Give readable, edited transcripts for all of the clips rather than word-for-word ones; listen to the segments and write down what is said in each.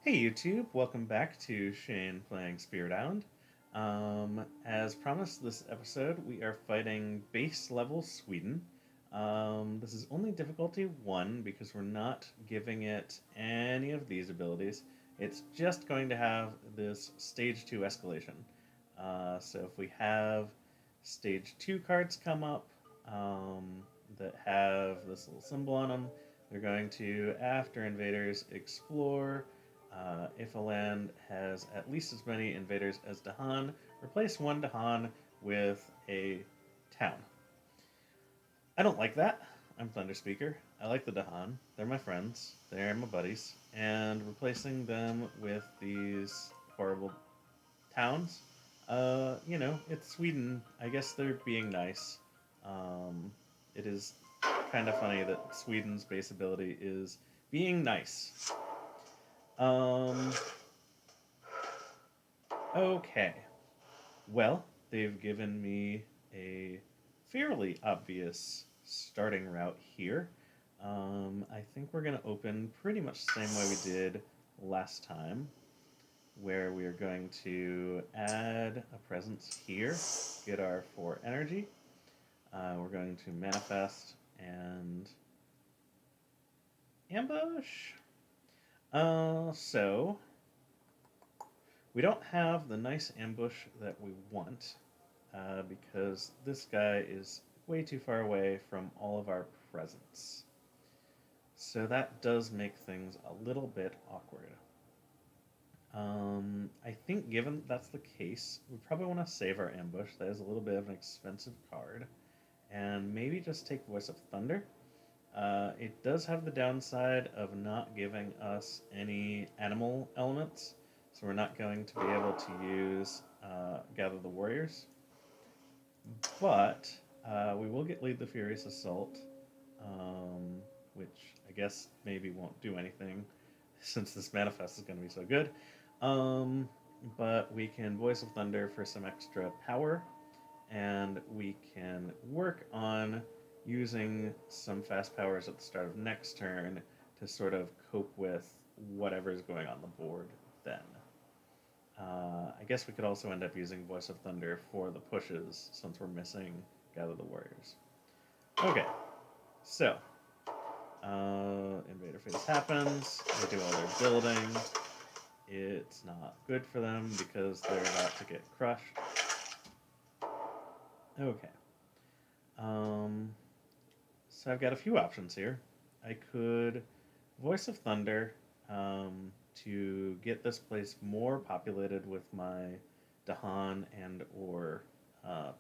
Hey YouTube, welcome back to Shane playing Spirit Island. As promised this episode, we are fighting base level Sweden. This is only difficulty 1 because we're not giving it any of these abilities. It's just going to have this stage 2 escalation. So if we have stage 2 cards come up that have this little symbol on them, they're going to, after invaders, explore. If a land has at least as many invaders as Dahan, replace one Dahan with a town. I don't like that. I'm Thunderspeaker. I like the Dahan. They're my friends. They're my buddies. And replacing them with these horrible towns, it's Sweden. I guess they're being nice. Um, it is kind of funny that Sweden's base ability is being nice. Um, Okay. Well, they've given me a fairly obvious starting route here. I think we're going to open pretty much the same way we did last time, where we are going to add a presence here, get our 4 energy. We're going to manifest and ambush. So we don't have the nice ambush that we want, because this guy is way too far away from all of our presence. So that does make things a little bit awkward. I think given that's the case, we probably want to save our ambush. That is a little bit of an expensive card. And maybe just take Voice of Thunder. It does have the downside of not giving us any animal elements, so we're not going to be able to use Gather the Warriors. But we will get Lead the Furious Assault, which I guess maybe won't do anything since this manifest is going to be so good. But we can Voice of Thunder for some extra power, and we can work on using some fast powers at the start of next turn to sort of cope with whatever is going on the board then. I guess we could also end up using Voice of Thunder for the pushes since we're missing Gather the Warriors. Okay, so Invader Phase happens. They do all their building. It's not good for them because they're about to get crushed. Okay. So I've got a few options here. I could Voice of Thunder to get this place more populated with my Dahan and or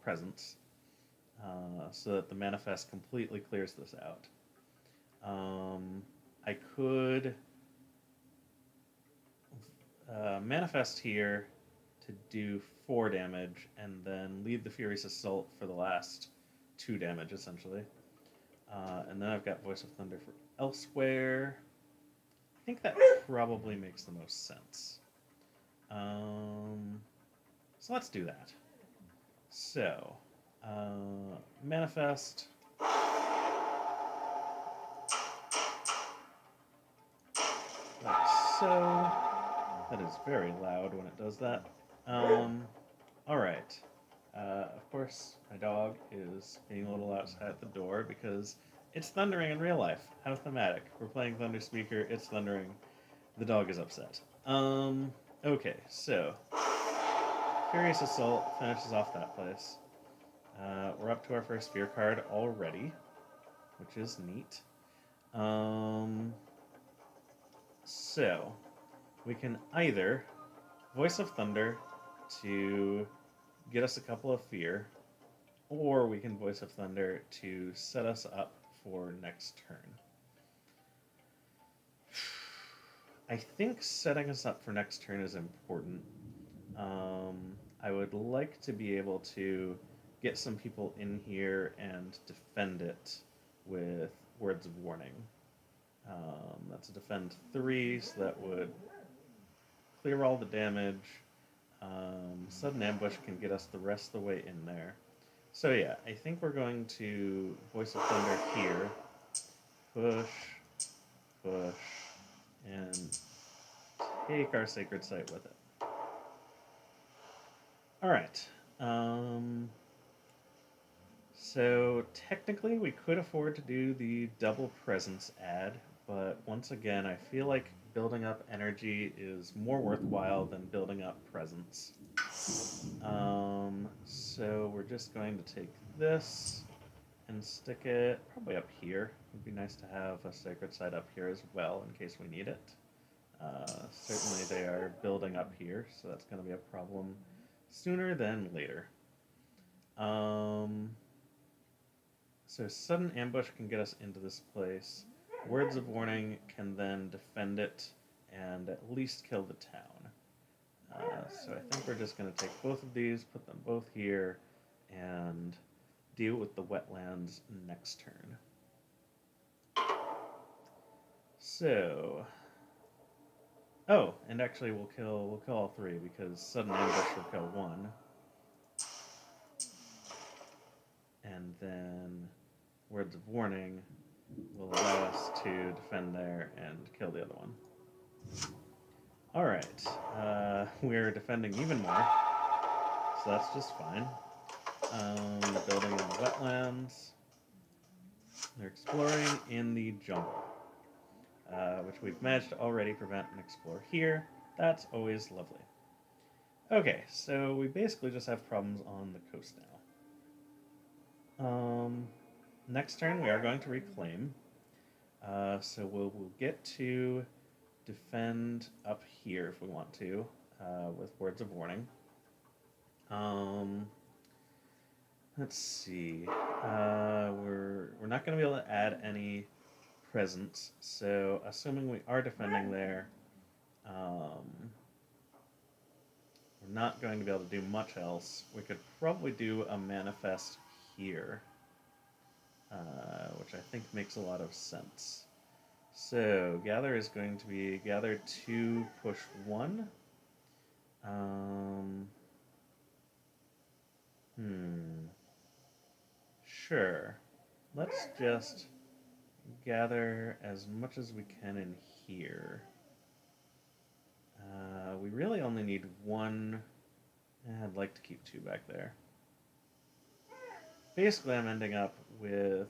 presence, so that the manifest completely clears this out. I could manifest here to do 4 damage and then lead the Furious Assault for the last 2 damage, essentially. And then I've got Voice of Thunder for elsewhere. I think that probably makes the most sense. So let's do that. So, manifest. Like so. That is very loud when it does that. Alright. Of course, my dog is being a little outside the door because it's thundering in real life. How thematic. We're playing Thunderspeaker, it's thundering. The dog is upset. Okay, so Furious Assault finishes off that place. We're up to our first fear card already, which is neat. So we can either Voice of Thunder to get us a couple of fear, or we can Voice of Thunder to set us up for next turn. I think setting us up for next turn is important. I would like to be able to get some people in here and defend it with Words of Warning. That's a defend 3, so that would clear all the damage. Sudden Ambush can get us the rest of the way in there. So yeah, I think we're going to Voice of Thunder here. Push, push, and take our sacred site with it. All right. So technically, we could afford to do the double presence ad, but once again, I feel like building up energy is more worthwhile than building up presence. So we're just going to take this and stick it probably up here. It'd be nice to have a sacred site up here as well in case we need it. Certainly they are building up here, so that's going to be a problem sooner than later. So sudden ambush can get us into this place. Words of warning can then defend it and at least kill the town. So I think we're just going to take both of these, put them both here, and deal with the wetlands next turn. So, oh, and actually we'll kill all three because sudden ambush will kill one, and then words of warning will allow us to defend there and kill the other one. All right, we're defending even more, so that's just fine. They're building in the wetlands. They're exploring in the jungle, which we've managed to already prevent and explore here. That's always lovely. Okay, so we basically just have problems on the coast now. Next turn we are going to reclaim. So we'll get to defend up here if we want to, with words of warning. Let's see. We're not going to be able to add any presence, so assuming we are defending there, we're not going to be able to do much else. We could probably do a manifest here, which I think makes a lot of sense. So gather is going to be gather 2, push 1. Sure. Let's just gather as much as we can in here. We really only need 1. I'd like to keep 2 back there. Basically, I'm ending up with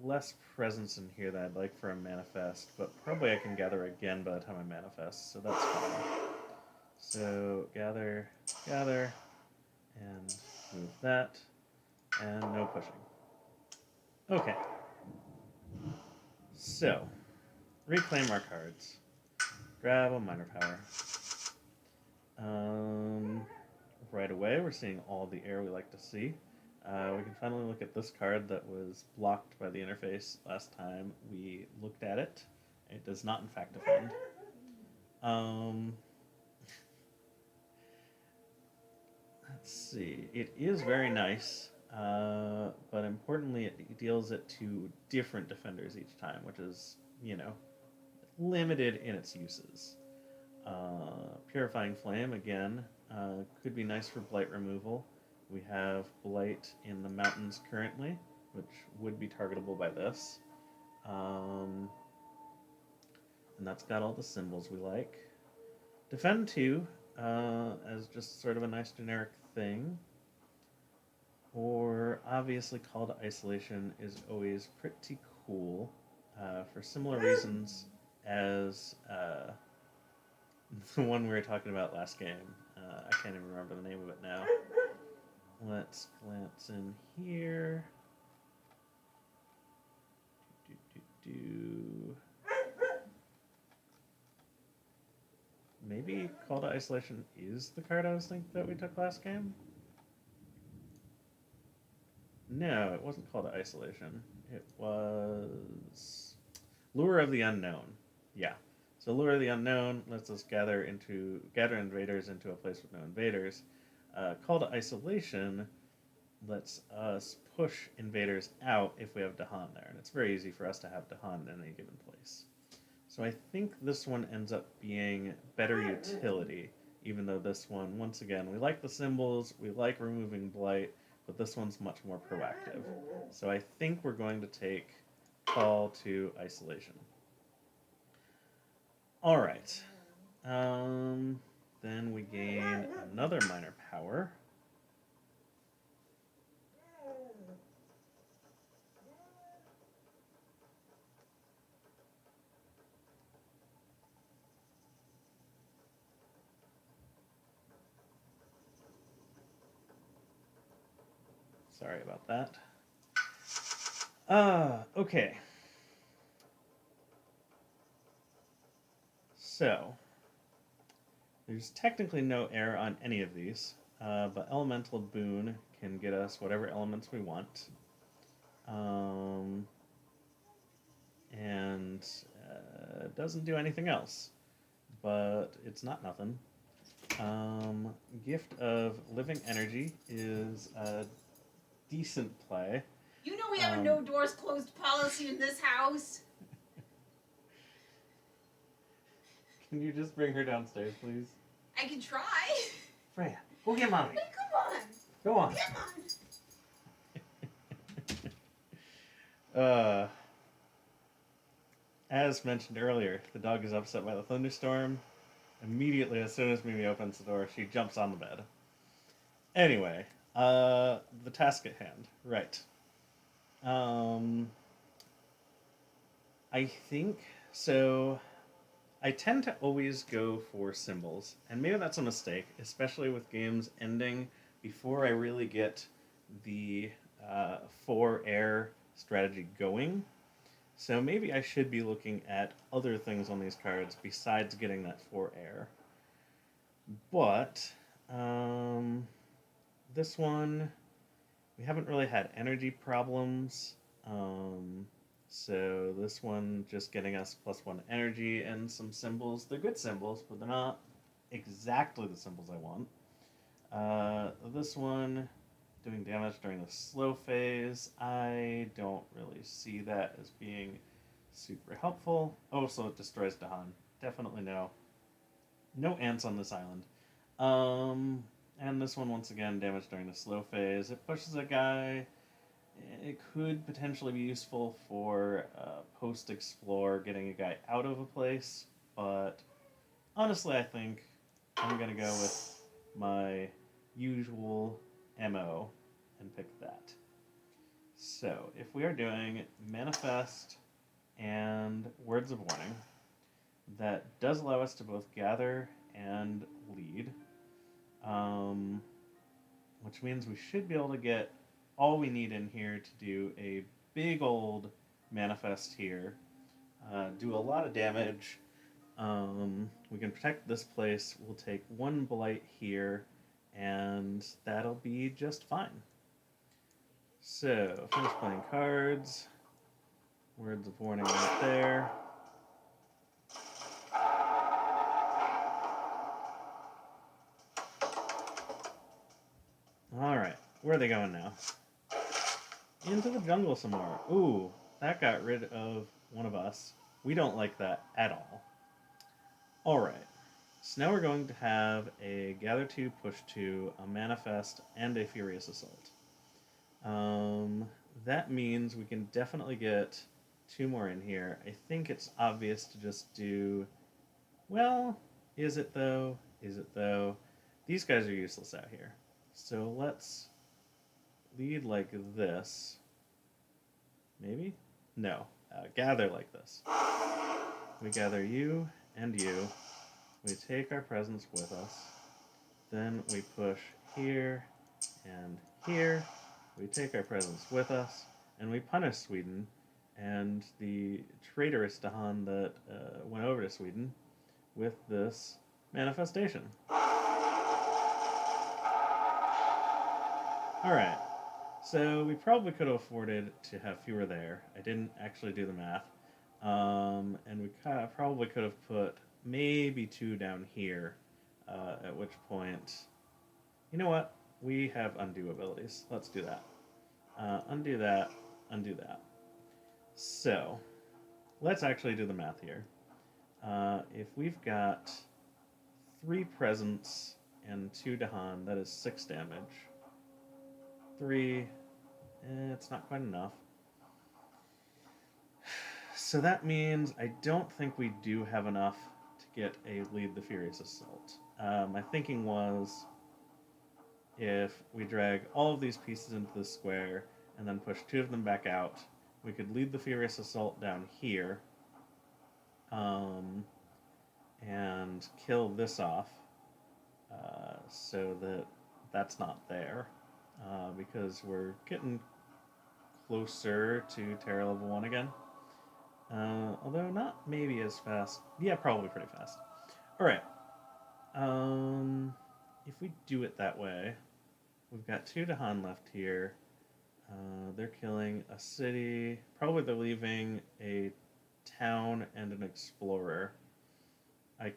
less presence in here than I'd like for a manifest, but probably I can gather again by the time I manifest, so that's fine. So gather, and move that, and no pushing. Okay. So, reclaim our cards. Grab a minor power. Right away, we're seeing all the air we like to see. We can finally look at this card that was blocked by the interface last time we looked at it. It does not, in fact, defend. Let's see. It is very nice, but importantly, it deals it to different defenders each time, which is, limited in its uses. Purifying Flame, again, could be nice for blight removal. We have blight in the mountains currently, which would be targetable by this. And that's got all the symbols we like. Defend 2, as just sort of a nice generic thing. Or, obviously, Call to Isolation is always pretty cool, for similar reasons as the one we were talking about last game. I can't even remember the name of it now. Let's glance in here. Maybe Call to Isolation is the card I was thinking that we took last game? No, it wasn't Call to Isolation. It was Lure of the Unknown. Yeah. So Lure of the Unknown lets us gather invaders into a place with no invaders. Call to Isolation lets us push invaders out if we have Dahan there, and it's very easy for us to have Dahan in any given place. So I think this one ends up being better utility, even though this one, once again, we like the symbols, we like removing blight, but this one's much more proactive. So I think we're going to take Call to Isolation. All right. Then we gain another minor power. Sorry about that. Okay. So, there's technically no air on any of these, but Elemental Boon can get us whatever elements we want. Um, and doesn't do anything else, but it's not nothing. Gift of Living Energy is a decent play. You know we have a no doors closed policy in this house. Can you just bring her downstairs, please? I can try. Freya, go get mommy. Hey, come on. Go on. Come on. As mentioned earlier, the dog is upset by the thunderstorm. Immediately, as soon as Mimi opens the door, she jumps on the bed. Anyway, the task at hand. Right. I think so. I tend to always go for symbols, and maybe that's a mistake, especially with games ending before I really get the 4 air strategy going. So maybe I should be looking at other things on these cards besides getting that 4 air. But this one, we haven't really had energy problems. So this one just getting us +1 energy and some symbols. They're good symbols, but they're not exactly the symbols I want. This one doing damage during the slow phase. I don't really see that as being super helpful. Oh, so it destroys Dahan. Definitely no. No ants on this island. And this one, once again, damage during the slow phase. It pushes a guy. It could potentially be useful for post-explore, getting a guy out of a place, but honestly, I think I'm going to go with my usual MO and pick that. So, if we are doing Manifest and Words of Warning, that does allow us to both gather and lead, which means we should be able to get all we need in here to do a big old manifest here, do a lot of damage. We can protect this place. We'll take 1 blight here, and that'll be just fine. So, finish playing cards. Words of Warning right there. Alright, where are they going now? Into the jungle some more. Ooh, that got rid of one of us. We don't like that at all. Alright, so now we're going to have a Gather 2, Push 2, a Manifest, and a Furious Assault. That means we can definitely get 2 more in here. I think it's obvious to just do... Well, is it though? Is it though? These guys are useless out here. So let's lead like this. Maybe? No. Gather like this. We gather you and you. We take our presence with us. Then we push here and here. We take our presence with us. And we punish Sweden and the traitorous Dahan that went over to Sweden with this manifestation. Alright. So we probably could have afforded to have fewer there. I didn't actually do the math. And we probably could have put maybe 2 down here, at which point... You know what? We have undo abilities. Let's do that. Undo that, undo that. So, let's actually do the math here. If we've got 3 presents and 2 Dahan, that is 6 damage. 3, it's not quite enough. So that means I don't think we do have enough to get a lead the Furious Assault. My thinking was if we drag all of these pieces into the square and then push two of them back out, we could lead the Furious Assault down here and kill this off so that that's not there because we're getting closer to Terra level 1 again. Although not maybe as fast. Yeah, probably pretty fast. Alright. If we do it that way, we've got 2 Dahan left here. They're killing a city. Probably they're leaving a town and an explorer. I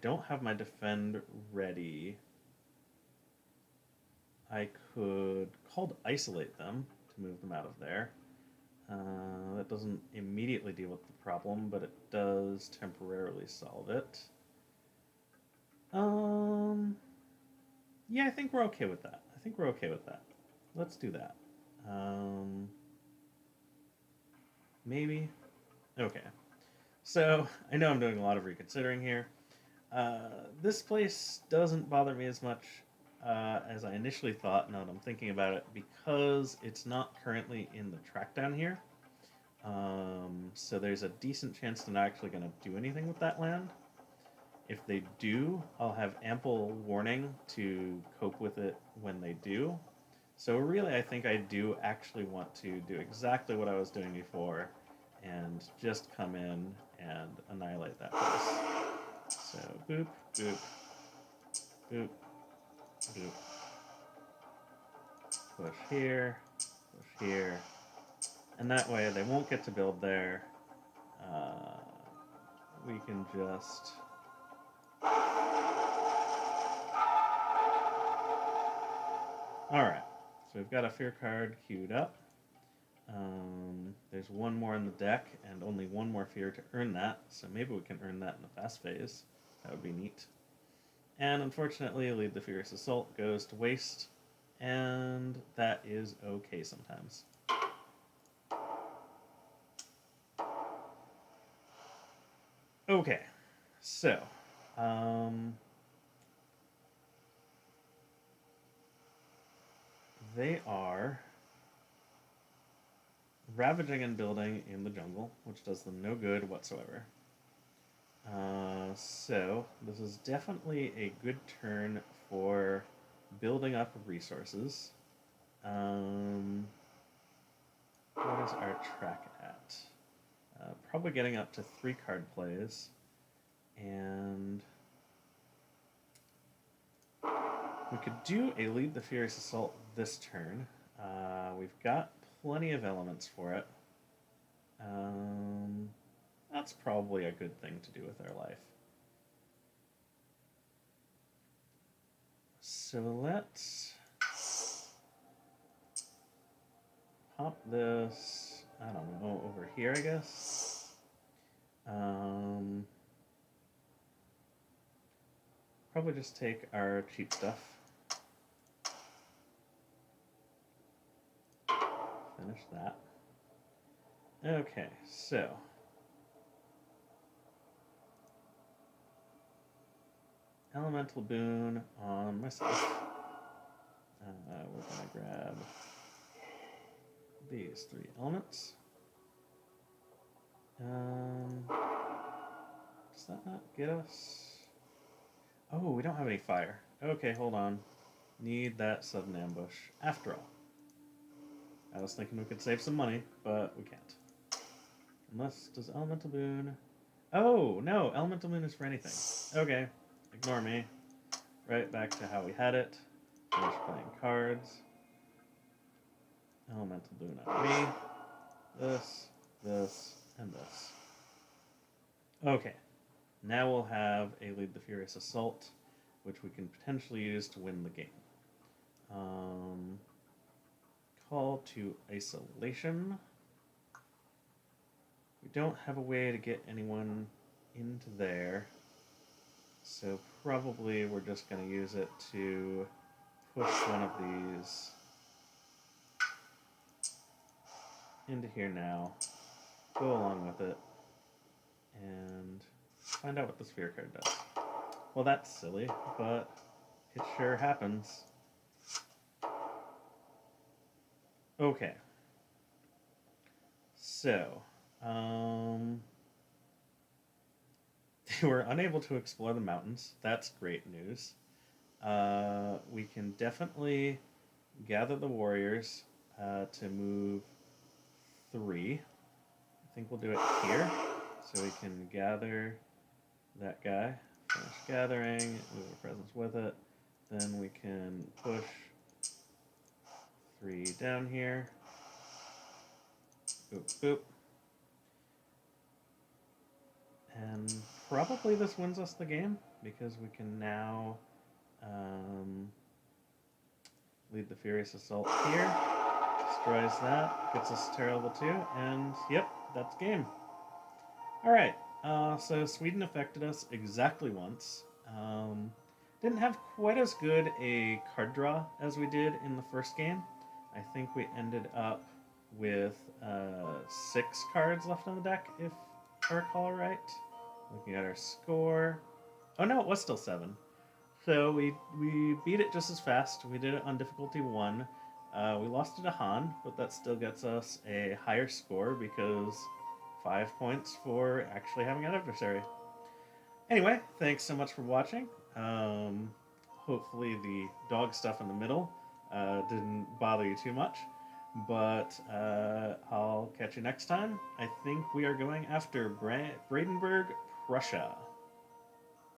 don't have my defend ready. I could call to isolate them to move them out of there. That doesn't immediately deal with the problem, but it does temporarily solve it. Yeah, I think we're okay with that. Let's do that. Maybe? Okay. So, I know I'm doing a lot of reconsidering here. This place doesn't bother me as much as I initially thought, now that I'm thinking about it, because it's not currently in the track down here. So there's a decent chance they're not actually going to do anything with that land. If they do, I'll have ample warning to cope with it when they do. So really, I think I do actually want to do exactly what I was doing before and just come in and annihilate that place. So boop, boop, boop, boop. Push here, push here. And that way they won't get to build there. We can just... Alright, so we've got a fear card queued up. There's one more in the deck, and only one more fear to earn that, so maybe we can earn that in the fast phase. That would be neat. And unfortunately, Lead the Furious Assault goes to waste, and that is okay sometimes. Okay, so, they are ravaging and building in the jungle, which does them no good whatsoever. So, this is definitely a good turn for building up resources. What is our track at? Probably getting up to 3 card plays. And we could do a Lead the Furious Assault this turn. We've got plenty of elements for it. That's probably a good thing to do with our life. So let's pop this, I don't know, over here, I guess. Probably just take our cheap stuff. Finish that. Okay, so elemental boon on myself. We're gonna grab these 3 elements. Does that not get us? Oh, we don't have any fire. Okay, hold on. Need that sudden ambush. After all. I was thinking we could save some money, but we can't. Unless, does Elemental Boon... Oh, no, Elemental Boon is for anything. Okay, ignore me. Right back to how we had it. Finish playing cards. Elemental Boon on me. This, and this. Okay, now we'll have a Lead the Furious Assault, which we can potentially use to win the game. Call to isolation. We don't have a way to get anyone into there, so probably we're just going to use it to push one of these into here now, go along with it, and Find out what the sphere card does. Well, that's silly, but it sure happens. Okay. So, they were unable to explore the mountains. That's great news. We can definitely gather the warriors to move 3. I think we'll do it here. So we can gather that guy, finish gathering, move a presence with it. Then we can push 3 down here. Boop, boop. And probably this wins us the game because we can now lead the Furious Assault here. Destroys that, gets us terrible too, and yep, that's game. Alright, so Sweden affected us exactly once. Didn't have quite as good a card draw as we did in the first game. I think we ended up with 6 cards left on the deck, if I recall right. Looking at our score. Oh no, it was still 7. So we beat it just as fast. We did it on difficulty 1. We lost it to Han, but that still gets us a higher score because 5 points for actually having an adversary. Anyway, thanks so much for watching. Hopefully the dog stuff in the middle didn't bother you too much. But I'll catch you next time. I think we are going after Brandenburg, Prussia.